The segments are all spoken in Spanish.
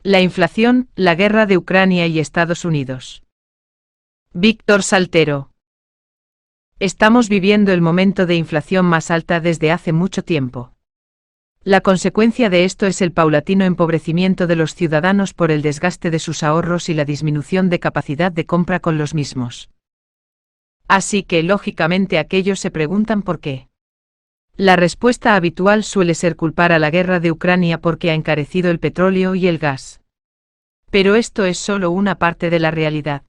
La inflación, la guerra de Ucrania y Estados Unidos. Víctor Saltero. Estamos viviendo el momento de inflación más alta desde hace mucho tiempo. La consecuencia de esto es el paulatino empobrecimiento de los ciudadanos por el desgaste de sus ahorros y la disminución de capacidad de compra con los mismos. Así que, lógicamente, aquellos se preguntan por qué. La respuesta habitual suele ser culpar a la guerra de Ucrania porque ha encarecido el petróleo y el gas. Pero esto es solo una parte de la realidad.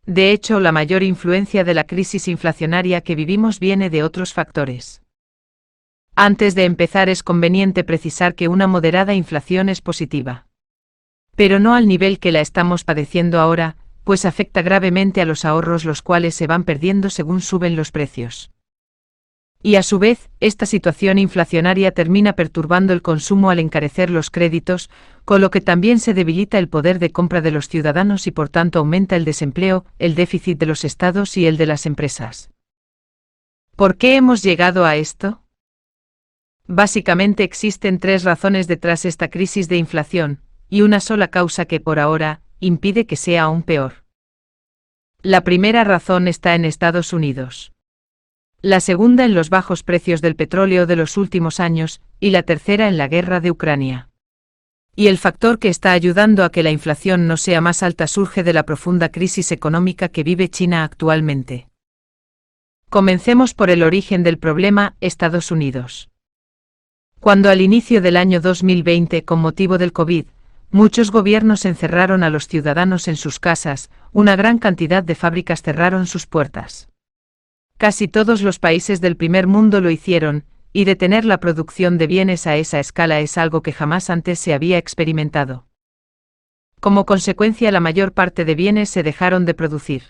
De hecho, la mayor influencia de la crisis inflacionaria que vivimos viene de otros factores. Antes de empezar, es conveniente precisar que una moderada inflación es positiva. Pero no al nivel que la estamos padeciendo ahora, pues afecta gravemente a los ahorros, los cuales se van perdiendo según suben los precios. Y a su vez, esta situación inflacionaria termina perturbando el consumo al encarecer los créditos, con lo que también se debilita el poder de compra de los ciudadanos y por tanto aumenta el desempleo, el déficit de los estados y el de las empresas. ¿Por qué hemos llegado a esto? Básicamente existen tres razones detrás de esta crisis de inflación, y una sola causa que por ahora impide que sea aún peor. La primera razón está en Estados Unidos. La segunda en los bajos precios del petróleo de los últimos años, y la tercera en la guerra de Ucrania. Y el factor que está ayudando a que la inflación no sea más alta surge de la profunda crisis económica que vive China actualmente. Comencemos por el origen del problema, Estados Unidos. Cuando al inicio del año 2020, con motivo del COVID, muchos gobiernos encerraron a los ciudadanos en sus casas, una gran cantidad de fábricas cerraron sus puertas. Casi todos los países del primer mundo lo hicieron, y detener la producción de bienes a esa escala es algo que jamás antes se había experimentado. Como consecuencia, la mayor parte de bienes se dejaron de producir.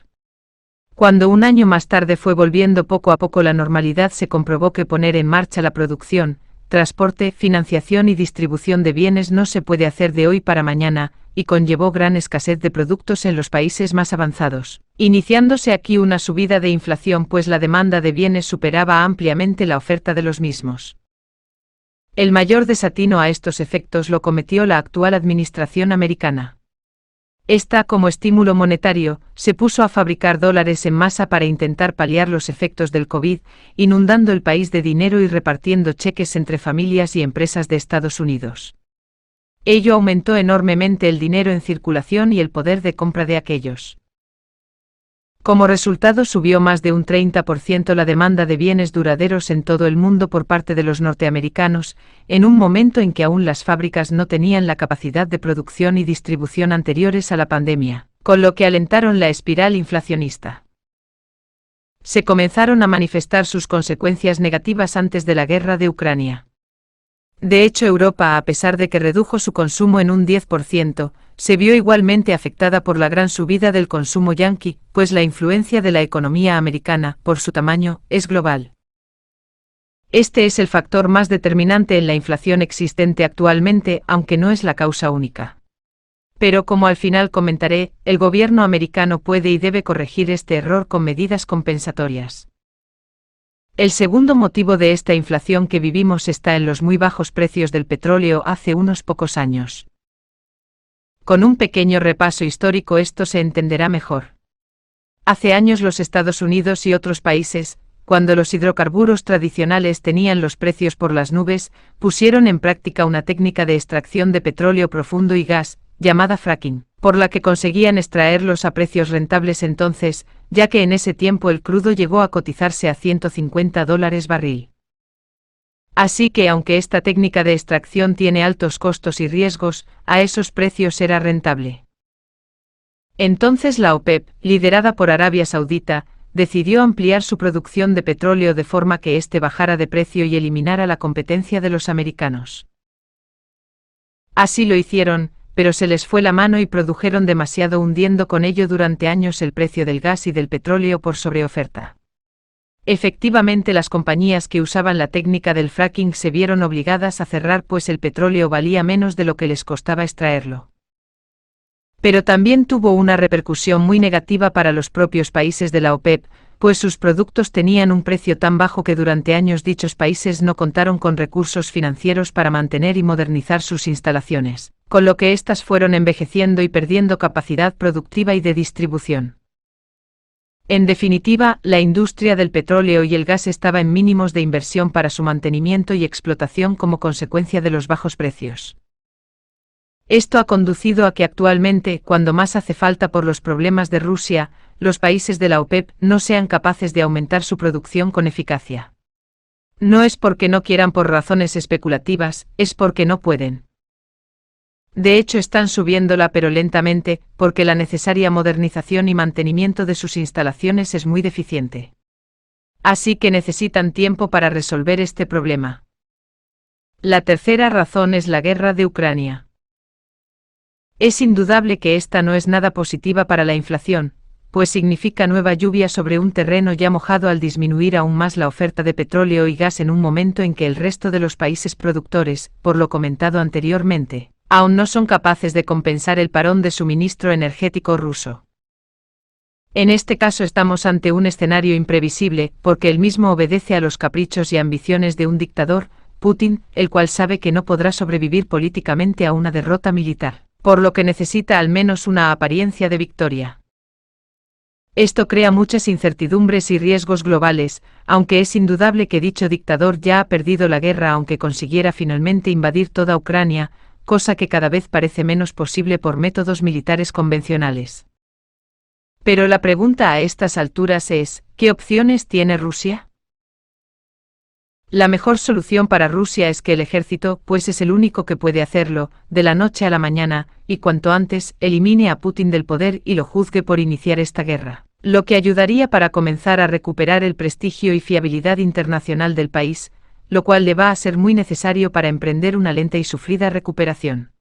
Cuando un año más tarde fue volviendo poco a poco la normalidad, se comprobó que poner en marcha la producción, transporte, financiación y distribución de bienes no se puede hacer de hoy para mañana, y conllevó gran escasez de productos en los países más avanzados, iniciándose aquí una subida de inflación pues la demanda de bienes superaba ampliamente la oferta de los mismos. El mayor desatino a estos efectos lo cometió la actual administración americana. Esta, como estímulo monetario, se puso a fabricar dólares en masa para intentar paliar los efectos del COVID, inundando el país de dinero y repartiendo cheques entre familias y empresas de Estados Unidos. Ello aumentó enormemente el dinero en circulación y el poder de compra de aquellos. Como resultado, subió más de un 30% la demanda de bienes duraderos en todo el mundo por parte de los norteamericanos, en un momento en que aún las fábricas no tenían la capacidad de producción y distribución anteriores a la pandemia, con lo que alentaron la espiral inflacionista. Se comenzaron a manifestar sus consecuencias negativas antes de la guerra de Ucrania. De hecho, Europa, a pesar de que redujo su consumo en un 10%, se vio igualmente afectada por la gran subida del consumo yanqui, pues la influencia de la economía americana, por su tamaño, es global. Este es el factor más determinante en la inflación existente actualmente, aunque no es la causa única. Pero como al final comentaré, el gobierno americano puede y debe corregir este error con medidas compensatorias. El segundo motivo de esta inflación que vivimos está en los muy bajos precios del petróleo hace unos pocos años. Con un pequeño repaso histórico esto se entenderá mejor. Hace años los Estados Unidos y otros países, cuando los hidrocarburos tradicionales tenían los precios por las nubes, pusieron en práctica una técnica de extracción de petróleo profundo y gas, llamada fracking, por la que conseguían extraerlos a precios rentables entonces, ya que en ese tiempo el crudo llegó a cotizarse a $150 barril. Así que aunque esta técnica de extracción tiene altos costos y riesgos, a esos precios era rentable. Entonces la OPEP, liderada por Arabia Saudita, decidió ampliar su producción de petróleo de forma que éste bajara de precio y eliminara la competencia de los americanos. Así lo hicieron, pero se les fue la mano y produjeron demasiado, hundiendo con ello durante años el precio del gas y del petróleo por sobreoferta. Efectivamente, las compañías que usaban la técnica del fracking se vieron obligadas a cerrar pues el petróleo valía menos de lo que les costaba extraerlo. Pero también tuvo una repercusión muy negativa para los propios países de la OPEP, pues sus productos tenían un precio tan bajo que durante años dichos países no contaron con recursos financieros para mantener y modernizar sus instalaciones, con lo que éstas fueron envejeciendo y perdiendo capacidad productiva y de distribución. En definitiva, la industria del petróleo y el gas estaba en mínimos de inversión para su mantenimiento y explotación como consecuencia de los bajos precios. Esto ha conducido a que actualmente, cuando más hace falta por los problemas de Rusia, los países de la OPEP no sean capaces de aumentar su producción con eficacia. No es porque no quieran por razones especulativas, es porque no pueden. De hecho, están subiéndola pero lentamente, porque la necesaria modernización y mantenimiento de sus instalaciones es muy deficiente. Así que necesitan tiempo para resolver este problema. La tercera razón es la guerra de Ucrania. Es indudable que esta no es nada positiva para la inflación, pues significa nueva lluvia sobre un terreno ya mojado al disminuir aún más la oferta de petróleo y gas en un momento en que el resto de los países productores, por lo comentado anteriormente, aún no son capaces de compensar el parón de suministro energético ruso. En este caso estamos ante un escenario imprevisible, porque él mismo obedece a los caprichos y ambiciones de un dictador, Putin, el cual sabe que no podrá sobrevivir políticamente a una derrota militar, por lo que necesita al menos una apariencia de victoria. Esto crea muchas incertidumbres y riesgos globales, aunque es indudable que dicho dictador ya ha perdido la guerra aunque consiguiera finalmente invadir toda Ucrania, cosa que cada vez parece menos posible por métodos militares convencionales. Pero la pregunta a estas alturas es, ¿qué opciones tiene Rusia? La mejor solución para Rusia es que el ejército, pues es el único que puede hacerlo, de la noche a la mañana, y cuanto antes, elimine a Putin del poder y lo juzgue por iniciar esta guerra, lo que ayudaría para comenzar a recuperar el prestigio y fiabilidad internacional del país, lo cual le va a ser muy necesario para emprender una lenta y sufrida recuperación.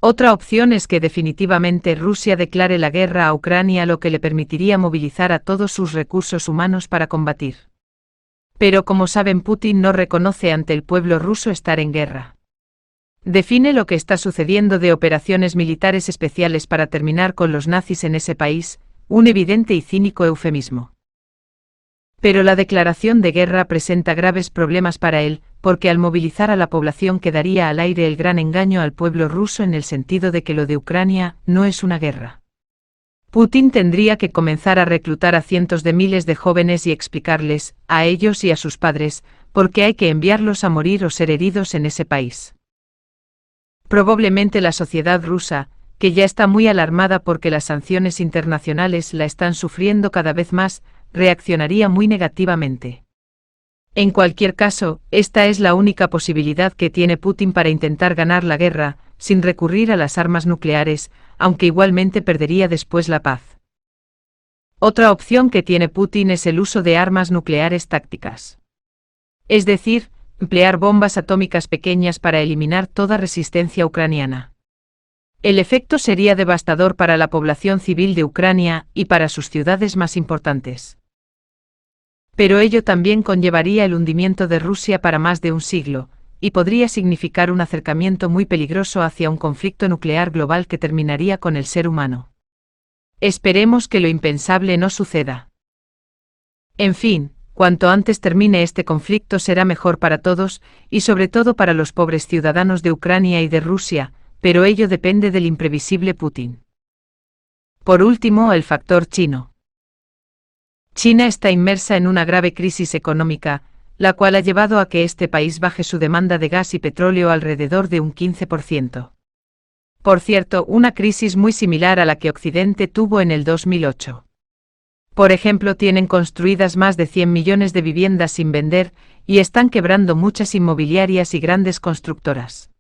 Otra opción es que definitivamente Rusia declare la guerra a Ucrania, lo que le permitiría movilizar a todos sus recursos humanos para combatir. Pero como saben, Putin no reconoce ante el pueblo ruso estar en guerra. Define lo que está sucediendo de operaciones militares especiales para terminar con los nazis en ese país, un evidente y cínico eufemismo. Pero la declaración de guerra presenta graves problemas para él, porque al movilizar a la población quedaría al aire el gran engaño al pueblo ruso en el sentido de que lo de Ucrania no es una guerra. Putin tendría que comenzar a reclutar a cientos de miles de jóvenes y explicarles, a ellos y a sus padres, por qué hay que enviarlos a morir o ser heridos en ese país. Probablemente la sociedad rusa, que ya está muy alarmada porque las sanciones internacionales la están sufriendo cada vez más, reaccionaría muy negativamente. En cualquier caso, esta es la única posibilidad que tiene Putin para intentar ganar la guerra, sin recurrir a las armas nucleares, aunque igualmente perdería después la paz. Otra opción que tiene Putin es el uso de armas nucleares tácticas. Es decir, emplear bombas atómicas pequeñas para eliminar toda resistencia ucraniana. El efecto sería devastador para la población civil de Ucrania y para sus ciudades más importantes. Pero ello también conllevaría el hundimiento de Rusia para más de un siglo, y podría significar un acercamiento muy peligroso hacia un conflicto nuclear global que terminaría con el ser humano. Esperemos que lo impensable no suceda. En fin, cuanto antes termine este conflicto será mejor para todos, y sobre todo para los pobres ciudadanos de Ucrania y de Rusia, pero ello depende del imprevisible Putin. Por último, el factor chino. China está inmersa en una grave crisis económica, la cual ha llevado a que este país baje su demanda de gas y petróleo alrededor de un 15%. Por cierto, una crisis muy similar a la que Occidente tuvo en el 2008. Por ejemplo, tienen construidas más de 100 millones de viviendas sin vender, y están quebrando muchas inmobiliarias y grandes constructoras.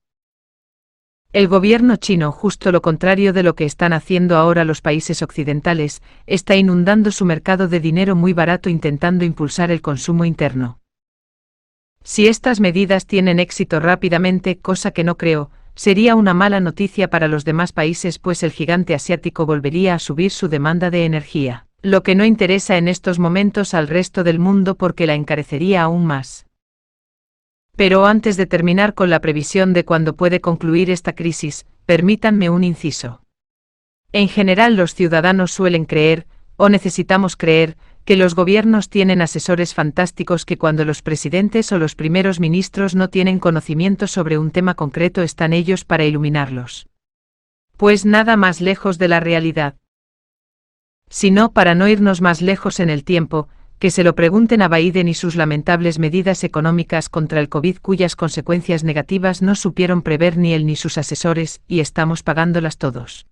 El gobierno chino, justo lo contrario de lo que están haciendo ahora los países occidentales, está inundando su mercado de dinero muy barato intentando impulsar el consumo interno. Si estas medidas tienen éxito rápidamente, cosa que no creo, sería una mala noticia para los demás países, pues el gigante asiático volvería a subir su demanda de energía, lo que no interesa en estos momentos al resto del mundo porque la encarecería aún más. Pero antes de terminar con la previsión de cuándo puede concluir esta crisis, permítanme un inciso. En general los ciudadanos suelen creer, o necesitamos creer, que los gobiernos tienen asesores fantásticos que cuando los presidentes o los primeros ministros no tienen conocimiento sobre un tema concreto están ellos para iluminarlos. Pues nada más lejos de la realidad. Si no, para no irnos más lejos en el tiempo, que se lo pregunten a Biden y sus lamentables medidas económicas contra el COVID cuyas consecuencias negativas no supieron prever ni él ni sus asesores, y estamos pagándolas todos.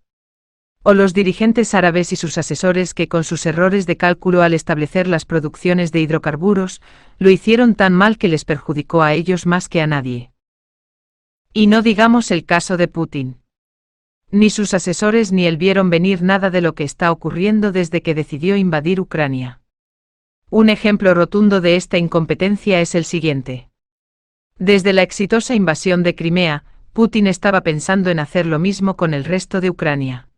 O los dirigentes árabes y sus asesores que con sus errores de cálculo al establecer las producciones de hidrocarburos, lo hicieron tan mal que les perjudicó a ellos más que a nadie. Y no digamos el caso de Putin. Ni sus asesores ni él vieron venir nada de lo que está ocurriendo desde que decidió invadir Ucrania. Un ejemplo rotundo de esta incompetencia es el siguiente. Desde la exitosa invasión de Crimea, Putin estaba pensando en hacer lo mismo con el resto de Ucrania.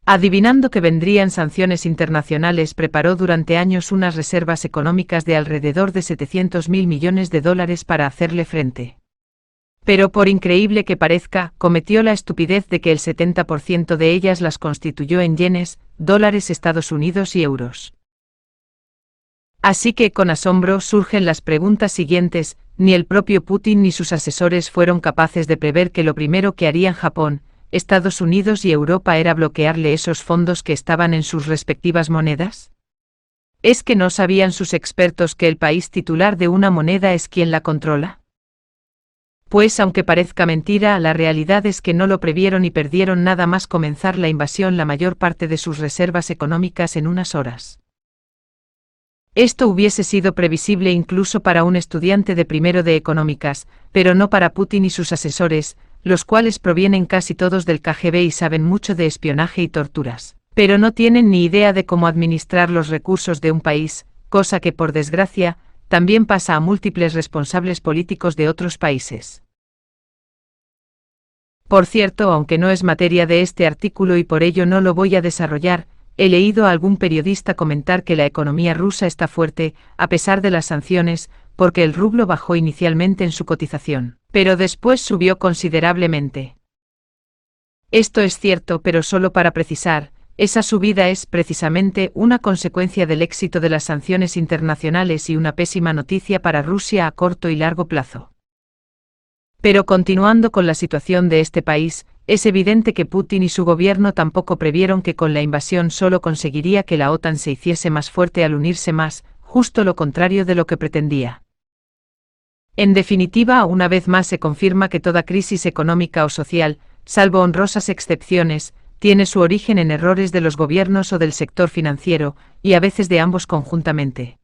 Adivinando que vendrían sanciones internacionales, preparó durante años unas reservas económicas de alrededor de $700.000 millones para hacerle frente. Pero por increíble que parezca, cometió la estupidez de que el 70% de ellas las constituyó en yenes, dólares Estados Unidos y euros. Así que con asombro surgen las preguntas siguientes: ni el propio Putin ni sus asesores fueron capaces de prever que lo primero que harían Japón, Estados Unidos y Europa era bloquearle esos fondos que estaban en sus respectivas monedas. ¿Es que no sabían sus expertos que el país titular de una moneda es quien la controla? Pues aunque parezca mentira, la realidad es que no lo previeron y perdieron nada más comenzar la invasión la mayor parte de sus reservas económicas en unas horas. Esto hubiese sido previsible incluso para un estudiante de primero de económicas, pero no para Putin y sus asesores, los cuales provienen casi todos del KGB y saben mucho de espionaje y torturas, pero no tienen ni idea de cómo administrar los recursos de un país, cosa que por desgracia, también pasa a múltiples responsables políticos de otros países. Por cierto, aunque no es materia de este artículo y por ello no lo voy a desarrollar, he leído a algún periodista comentar que la economía rusa está fuerte, a pesar de las sanciones, porque el rublo bajó inicialmente en su cotización, pero después subió considerablemente. Esto es cierto, pero solo para precisar, esa subida es precisamente una consecuencia del éxito de las sanciones internacionales y una pésima noticia para Rusia a corto y largo plazo. Pero continuando con la situación de este país, es evidente que Putin y su gobierno tampoco previeron que con la invasión solo conseguiría que la OTAN se hiciese más fuerte al unirse más, justo lo contrario de lo que pretendía. En definitiva, una vez más se confirma que toda crisis económica o social, salvo honrosas excepciones, tiene su origen en errores de los gobiernos o del sector financiero, y a veces de ambos conjuntamente.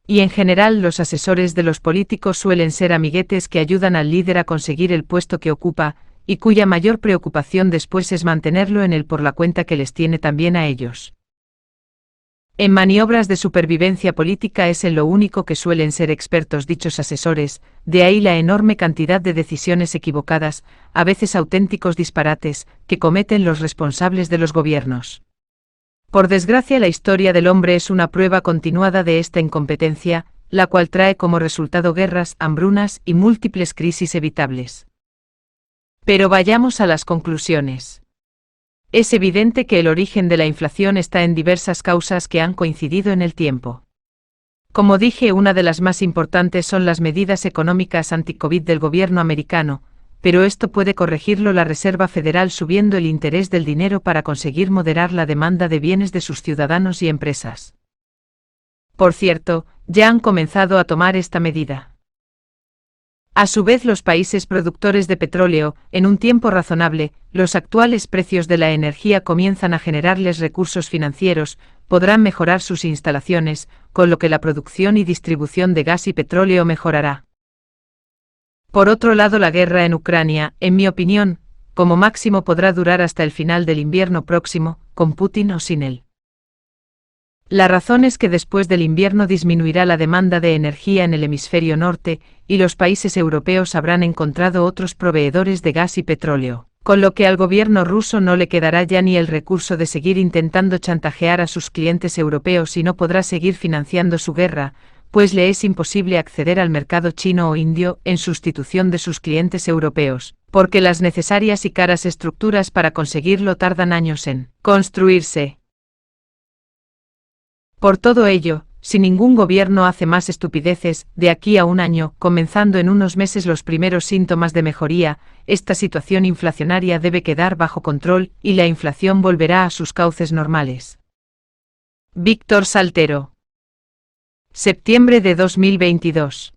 Y en general los asesores de los políticos suelen ser amiguetes que ayudan al líder a conseguir el puesto que ocupa, y cuya mayor preocupación después es mantenerlo en él por la cuenta que les tiene también a ellos. En maniobras de supervivencia política es en lo único que suelen ser expertos dichos asesores, de ahí la enorme cantidad de decisiones equivocadas, a veces auténticos disparates, que cometen los responsables de los gobiernos. Por desgracia, la historia del hombre es una prueba continuada de esta incompetencia, la cual trae como resultado guerras, hambrunas y múltiples crisis evitables. Pero vayamos a las conclusiones. Es evidente que el origen de la inflación está en diversas causas que han coincidido en el tiempo. Como dije, una de las más importantes son las medidas económicas anti-COVID del gobierno americano, pero esto puede corregirlo la Reserva Federal subiendo el interés del dinero para conseguir moderar la demanda de bienes de sus ciudadanos y empresas. Por cierto, ya han comenzado a tomar esta medida. A su vez, los países productores de petróleo, en un tiempo razonable, los actuales precios de la energía comienzan a generarles recursos financieros, podrán mejorar sus instalaciones, con lo que la producción y distribución de gas y petróleo mejorará. Por otro lado, la guerra en Ucrania, en mi opinión, como máximo podrá durar hasta el final del invierno próximo, con Putin o sin él. La razón es que después del invierno disminuirá la demanda de energía en el hemisferio norte, y los países europeos habrán encontrado otros proveedores de gas y petróleo, con lo que al gobierno ruso no le quedará ya ni el recurso de seguir intentando chantajear a sus clientes europeos y no podrá seguir financiando su guerra, pues le es imposible acceder al mercado chino o indio en sustitución de sus clientes europeos, porque las necesarias y caras estructuras para conseguirlo tardan años en construirse. Por todo ello, si ningún gobierno hace más estupideces, de aquí a un año, comenzando en unos meses los primeros síntomas de mejoría, esta situación inflacionaria debe quedar bajo control y la inflación volverá a sus cauces normales. Víctor Saltero. Septiembre de 2022.